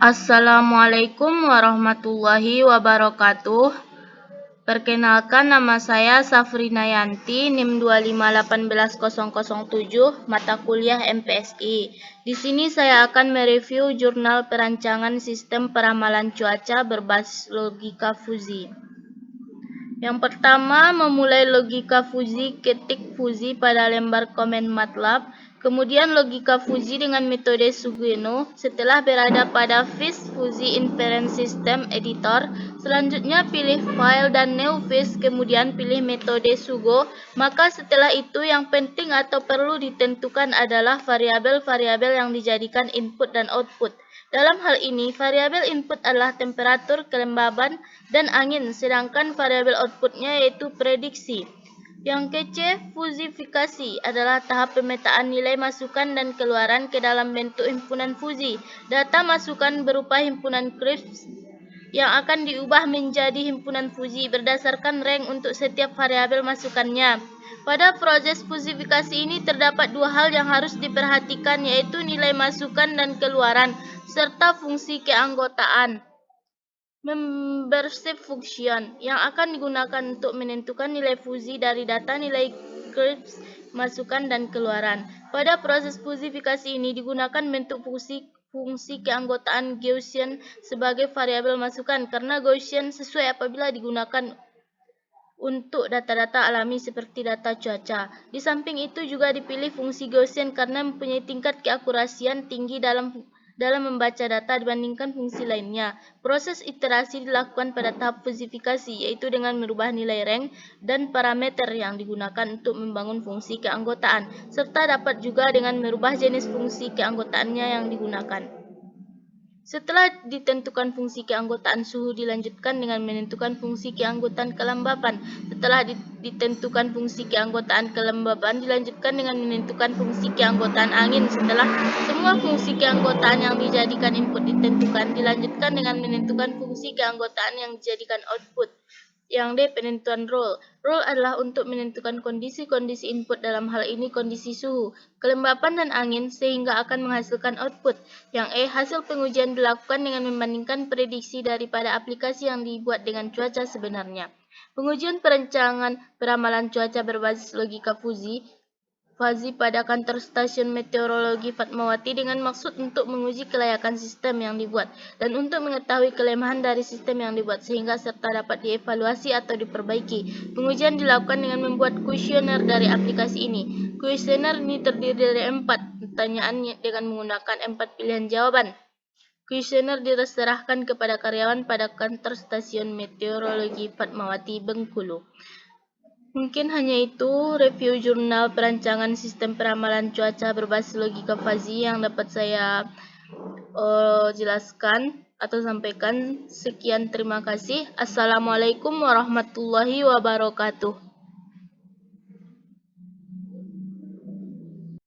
Assalamualaikum warahmatullahi wabarakatuh. Perkenalkan, nama saya Safrina Yanti, NIM 2581007, mata kuliah MPSI. Di sini saya akan mereview jurnal perancangan sistem peramalan cuaca berbasis logika fuzi. Yang pertama, memulai logika fuzi, ketik fuzi pada lembar komen MATLAB. Kemudian logika fuzi dengan metode Sugeno. Setelah berada pada Fish Fuzi Inference System Editor, selanjutnya pilih File dan New Fish, kemudian pilih metode Sugo. Maka setelah itu yang penting atau perlu ditentukan adalah variabel-variabel yang dijadikan input dan output. Dalam hal ini, variabel input adalah temperatur, kelembaban, dan angin, sedangkan variabel outputnya yaitu prediksi. Yang kece, fuzifikasi adalah tahap pemetaan nilai masukan dan keluaran ke dalam bentuk himpunan fuzi. Data masukan berupa himpunan crisp yang akan diubah menjadi himpunan fuzi berdasarkan rank untuk setiap variabel masukannya. Pada proses fuzifikasi ini terdapat dua hal yang harus diperhatikan, yaitu nilai masukan dan keluaran, serta fungsi keanggotaan. Membership function yang akan digunakan untuk menentukan nilai fuzi dari data nilai crisp, masukan, dan keluaran. Pada proses fuzifikasi ini digunakan bentuk fungsi keanggotaan Gaussian sebagai variabel masukan, karena Gaussian sesuai apabila digunakan untuk data-data alami seperti data cuaca. Di samping itu juga dipilih fungsi Gaussian karena mempunyai tingkat keakurasian tinggi dalam membaca data dibandingkan fungsi lainnya. Proses iterasi dilakukan pada tahap fuzifikasi, yaitu dengan merubah nilai rank dan parameter yang digunakan untuk membangun fungsi keanggotaan, serta dapat juga dengan merubah jenis fungsi keanggotaannya yang digunakan. Setelah ditentukan fungsi keanggotaan suhu, dilanjutkan dengan menentukan fungsi keanggotaan kelembaban. Setelah ditentukan fungsi keanggotaan kelembaban, dilanjutkan dengan menentukan fungsi keanggotaan angin. Setelah semua fungsi keanggotaan yang dijadikan input ditentukan, dilanjutkan dengan menentukan fungsi keanggotaan yang dijadikan output. Yang D, penentuan role. Role adalah untuk menentukan kondisi-kondisi input, dalam hal ini kondisi suhu, kelembapan, dan angin, sehingga akan menghasilkan output. Yang E, hasil pengujian dilakukan dengan membandingkan prediksi daripada aplikasi yang dibuat dengan cuaca sebenarnya. Pengujian perancangan peramalan cuaca berbasis logika fuzi pada kantor stasiun meteorologi Fatmawati dengan maksud untuk menguji kelayakan sistem yang dibuat dan untuk mengetahui kelemahan dari sistem yang dibuat sehingga serta dapat dievaluasi atau diperbaiki. Pengujian dilakukan dengan membuat kuesioner dari aplikasi ini. Kuesioner ini terdiri dari 4 pertanyaan dengan menggunakan 4 pilihan jawaban. Kuesioner diserahkan kepada karyawan pada kantor stasiun meteorologi Fatmawati, Bengkulu. Mungkin hanya itu review jurnal perancangan sistem peramalan cuaca berbasis logika fuzi yang dapat saya jelaskan atau sampaikan. Sekian, terima kasih. Assalamualaikum warahmatullahi wabarakatuh.